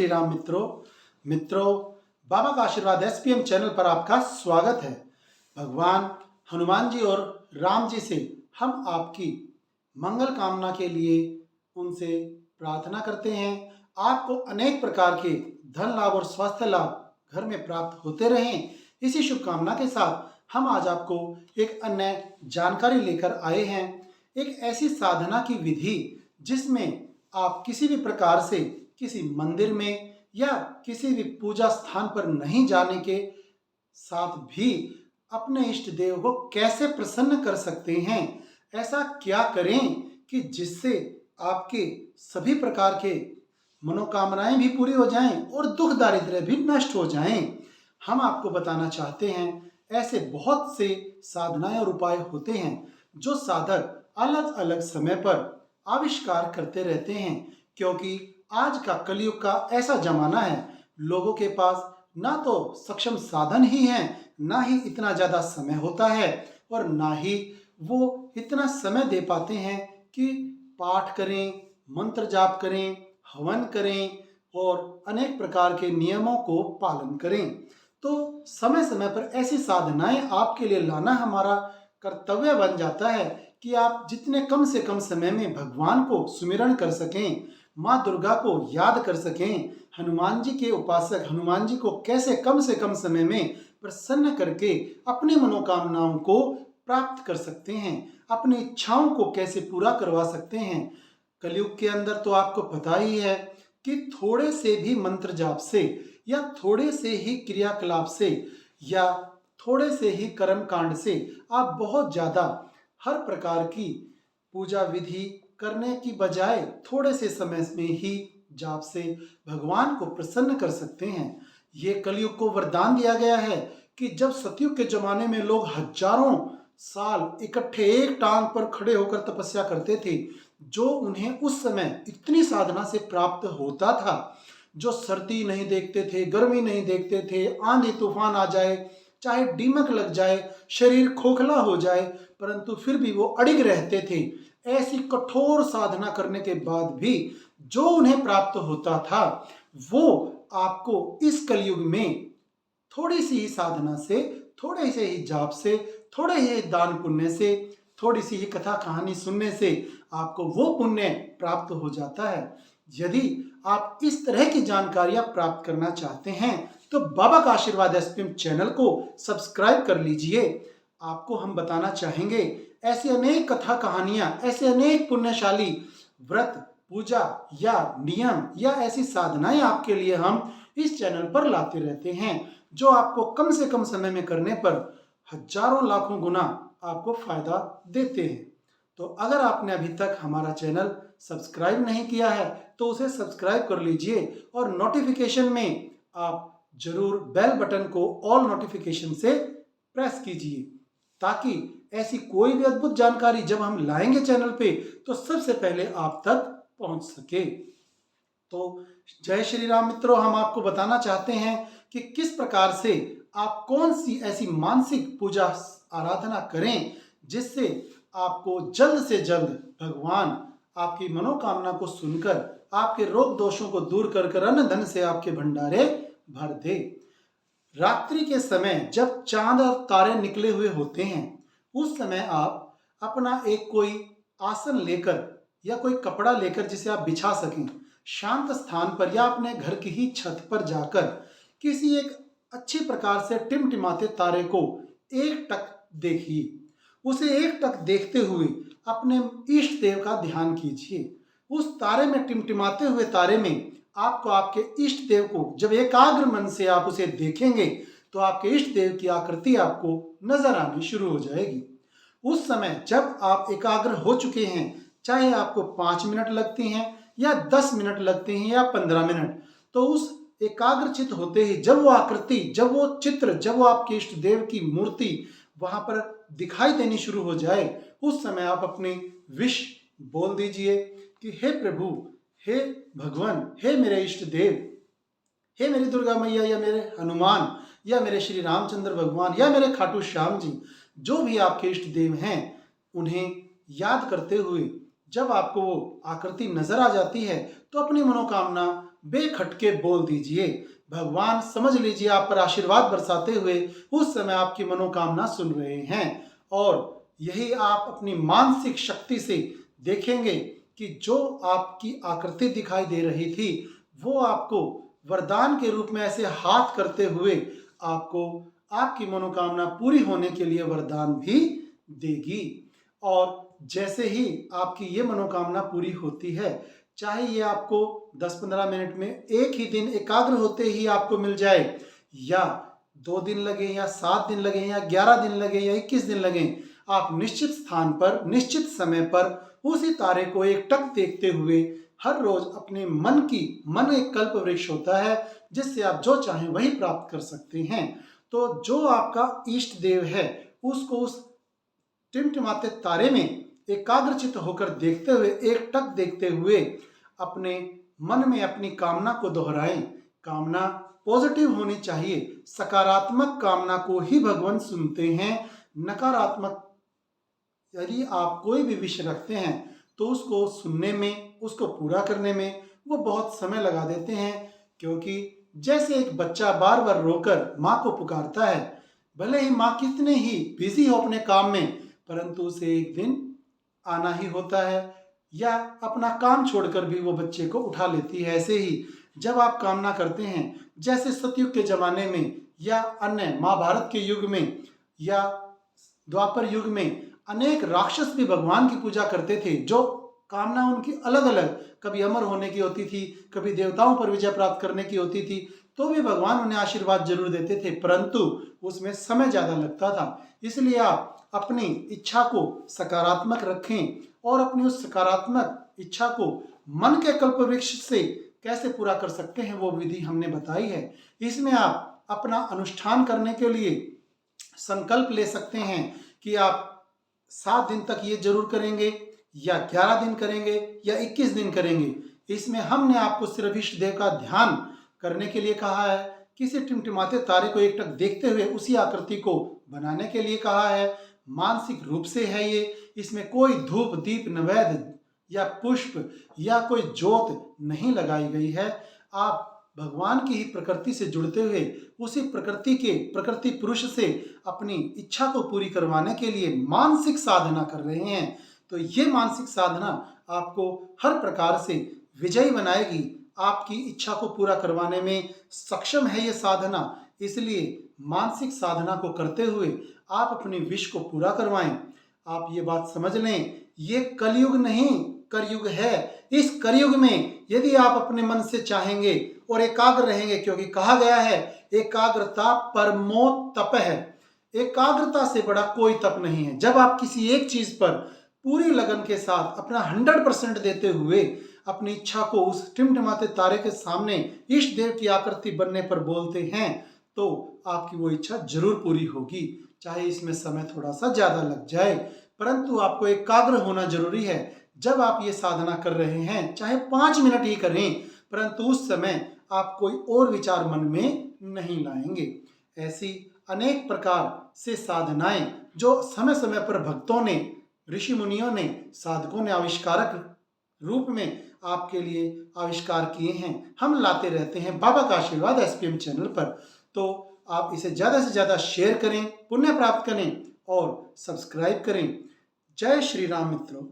श्री राम मित्रों बाबा का आशीर्वाद एसपीएम चैनल पर आपका स्वागत है। भगवान हनुमान जी और राम जी से हम आपकी मंगल कामना के लिए उनसे प्रार्थना करते हैं। आपको अनेक प्रकार के धन लाभ और स्वास्थ्य लाभ घर में प्राप्त होते रहें। इसी शुभकामना के साथ हम आज आपको एक अन्य जानकारी लेकर आए हैं। एक ऐसी साधना की विधि जिसमें आप किसी भी प्रकार से किसी मंदिर में या किसी भी पूजा स्थान पर नहीं जाने के साथ भी अपने इष्ट देव को कैसे प्रसन्न कर सकते हैं। ऐसा क्या करें कि जिससे आपके सभी प्रकार के मनोकामनाएं भी पूरी हो जाएं और दुख दारिद्र्य भी नष्ट हो जाएं। हम आपको बताना चाहते हैं ऐसे बहुत से साधनाएं और उपाय होते हैं जो साधक अलग अलग समय पर आविष्कार करते रहते हैं, क्योंकि आज का कलयुग का ऐसा जमाना है, लोगों के पास ना तो सक्षम साधन ही है, ना ही इतना ज़्यादा समय होता है और ना ही वो इतना समय दे पाते हैं कि पाठ करें, मंत्र जाप करें, हवन करें और अनेक प्रकार के नियमों को पालन करें। तो समय समय पर ऐसी साधनाएं आपके लिए लाना हमारा कर्तव्य बन जाता है कि आप जितने कम से कम समय में भगवान को सुमिरन कर सकें, माँ दुर्गा को याद कर सकें, हनुमान जी के उपासक हनुमान जी को कैसे कम से कम समय में प्रसन्न करके अपनी मनोकामनाओं को प्राप्त कर सकते हैं, अपनी इच्छाओं को कैसे पूरा करवा सकते हैं। कलयुग के अंदर तो आपको पता ही है कि थोड़े से भी मंत्र जाप से या थोड़े से ही क्रियाकलाप से या थोड़े से ही कर्म कांड से आप बहुत ज़्यादा हर प्रकार की पूजा विधि करने की बजाय थोड़े से समय में ही जाप से भगवान को प्रसन्न कर सकते हैं। ये कलयुग को वरदान दिया गया है कि जब सतयुग के जमाने में लोग हजारों साल इकट्ठे एक टांग पर खड़े होकर तपस्या करते थे, जो उन्हें उस समय इतनी साधना से प्राप्त होता था, जो सर्दी नहीं देखते थे, गर्मी नहीं देखते थे, आंधी तूफान आ जाए, चाहे दीमक लग जाए, शरीर खोखला हो जाए, परंतु फिर भी वो अडिग रहते थे। ऐसी कठोर साधना करने के बाद भी जो उन्हें प्राप्त होता था वो आपको इस कलयुग में थोड़ी सी ही साधना से, थोड़े से ही जाप से, थोड़े ही दान पुण्य से, थोड़ी सी ही कथा कहानी सुनने से आपको वो पुण्य प्राप्त हो जाता है। यदि आप इस तरह की जानकारियां प्राप्त करना चाहते हैं तो बाबा का आशीर्वाद एसपीएम चैनल को सब्सक्राइब कर लीजिए। आपको हम बताना चाहेंगे ऐसी अनेक कथा कहानियां, ऐसे अनेक पुण्यशाली व्रत, पूजा या नियम या ऐसी साधनाएं आपके लिए हम इस चैनल पर लाते रहते हैं, जो आपको कम से कम समय में करने पर हजारों लाखों गुना आपको फायदा देते हैं। तो अगर आपने अभी तक हमारा चैनल सब्सक्राइब नहीं किया है तो उसे सब्सक्राइब कर लीजिए और नोटिफिकेशन में आप जरूर बेल बटन को ऑल नोटिफिकेशन से प्रेस कीजिए, ताकि ऐसी कोई भी अद्भुत जानकारी जब हम लाएंगे चैनल पे तो सबसे पहले आप तक पहुंच सके। तो जय श्री राम मित्रों, हम आपको बताना चाहते हैं कि किस प्रकार से आप कौन सी ऐसी मानसिक पूजा आराधना करें जिससे आपको जल्द से जल्द भगवान आपकी मनोकामना को सुनकर आपके रोग दोषों को दूर कर अन्न धन से आपके भंडारे भर दे। रात्रि के समय जब चांद और तारे निकले हुए होते हैं, उस समय आप अपना एक कोई आसन लेकर या कोई कपड़ा लेकर जिसे आप बिछा सकें, शांत स्थान पर या अपने घर की ही छत पर जाकर किसी एक अच्छी प्रकार से टिमटिमाते तारे को एक टक देखिए। उसे एक टक देखते हुए अपने इष्ट देव का ध्यान कीजिए। उस तारे में, टिमटिमाते हुए तारे में आपको आपके इष्ट देव को जब एकाग्र मन से आप उसे देखेंगे तो आपके इष्ट देव की आकृति आपको नजर आनी शुरू हो जाएगी। उस समय जब आप एकाग्र हो चुके हैं, चाहे आपको 5 मिनट लगते हैं या 10 मिनट लगते हैं या 15 मिनट, तो उस एकाग्रचित होते ही जब वो आकृति, जब वो चित्र, जब वो आपके इष्ट देव की मूर्ति वहां पर दिखाई देनी शुरू हो जाए, उस समय आप अपनी विश बोल दीजिए कि हे प्रभु, हे भगवान, हे मेरे इष्ट देव, हे मेरी दुर्गा मैया या मेरे हनुमान या मेरे श्री रामचंद्र भगवान या मेरे खाटू श्याम जी, जो भी आपके इष्ट देव हैं, उन्हें याद करते हुए जब आपको वो आकृति नजर आ जाती है तो अपनी मनोकामना बेखटके बोल दीजिए। भगवान समझ लीजिए आप पर आशीर्वाद बरसाते हुए उस समय आपकी मनोकामना सुन रहे हैं। और यही आप अपनी मानसिक शक्ति से देखेंगे कि जो आपकी आकृति दिखाई दे रही थी वो आपको वरदान के रूप में ऐसे हाथ करते हुए आपको आपकी मनोकामना पूरी होने के लिए वरदान भी देगी। और जैसे ही आपकी ये मनोकामना पूरी होती है, चाहे ये आपको 10-15 मिनट में एक ही दिन एकाग्र होते ही आपको मिल जाए, या 2 दिन लगे, या 7 दिन लगे, या 11 दिन लगे, या 21 दिन लगे, आप निश्चित स्थान पर निश्चित समय पर उसी तारे को एकटक देखते हुए हर रोज अपने मन एक कल्प वृक्ष होता है जिससे आप जो चाहें वही प्राप्त कर सकते हैं। तो जो आपका इष्ट देव है उसको उस टिमटिमाते तारे में एकाग्रचित होकर देखते हुए, एकटक देखते हुए अपने मन में अपनी कामना को दोहराएं। कामना पॉजिटिव होनी चाहिए, सकारात्मक कामना को ही भगवान सुनते हैं। नकारात्मक यदि आप कोई भी विषय रखते हैं तो उसको सुनने में, उसको पूरा करने में वो बहुत समय लगा देते हैं। क्योंकि जैसे एक बच्चा बार बार रोकर माँ को पुकारता है, भले ही माँ कितने ही बिजी हो अपने काम में, परंतु उसे एक दिन आना ही होता है, या अपना काम छोड़कर भी वो बच्चे को उठा लेती है। ऐसे ही जब आप कामना करते हैं, जैसे सतयुग के जमाने में या अन्य महाभारत के युग में या द्वापर युग में अनेक राक्षस भी भगवान की पूजा करते थे, जो कामना उनकी अलग अलग, कभी अमर होने की होती थी, कभी देवताओं पर विजय प्राप्त करने की होती थी, तो भी भगवान उन्हें आशीर्वाद जरूर देते थे, परंतु उसमें समय ज़्यादा लगता था। इसलिए आप अपनी इच्छा को सकारात्मक रखें और अपनी उस सकारात्मक इच्छा को मन के कल्प वृक्ष से कैसे पूरा कर सकते हैं वो विधि हमने बताई है। इसमें आप अपना अनुष्ठान करने के लिए संकल्प ले सकते हैं कि आप 7 दिन तक ये जरूर करेंगे, या 11 दिन करेंगे, या 21 दिन करेंगे। इसमें हमने आपको सिर्फ इष्ट देव का ध्यान करने के लिए कहा है, किसी टिमटिमाते तारे को एकटक देखते हुए उसी आकृति को बनाने के लिए कहा है। मानसिक रूप से है ये, इसमें कोई धूप दीप नैवेद्य या पुष्प या कोई जोत नहीं लगाई गई है। आप भगवान की ही प्रकृति से जुड़ते हुए उसी प्रकृति पुरुष से अपनी इच्छा को पूरी करवाने के लिए मानसिक साधना कर रहे हैं। तो ये मानसिक साधना आपको हर प्रकार से विजयी बनाएगी, आपकी इच्छा को पूरा करवाने में सक्षम है ये साधना। इसलिए मानसिक साधना को करते हुए आप अपनी विश को पूरा करवाएं। आप ये बात समझ लें, ये कलयुग नहीं करयुग है। इस कलयुग में यदि आप अपने मन से चाहेंगे और एकाग्र रहेंगे, क्योंकि कहा गया है एकाग्रता परमो तप है, एकाग्रता से बड़ा कोई तप नहीं है। जब आप किसी एक चीज पर पूरी लगन के साथ अपना 100% देते हुए अपनी इच्छा को उस टिमटिमाते तारे के सामने इष्ट देव की आकृति बनने पर बोलते हैं, तो आपकी वो इच्छा जरूर पूरी होगी। चाहे इसमें समय थोड़ा सा ज्यादा लग जाए, परंतु आपको एकाग्र होना जरूरी है। जब आप ये साधना कर रहे हैं, चाहे 5 मिनट ही करें, परंतु उस समय आप कोई और विचार मन में नहीं लाएंगे। ऐसी अनेक प्रकार से साधनाएं जो समय समय पर भक्तों ने, ऋषि मुनियों ने, साधकों ने आविष्कारक रूप में आपके लिए आविष्कार किए हैं, हम लाते रहते हैं बाबा का आशीर्वाद एसपीएम चैनल पर। तो आप इसे ज़्यादा से ज़्यादा शेयर करें, पुण्य प्राप्त करें और सब्सक्राइब करें। जय श्री राम मित्रों।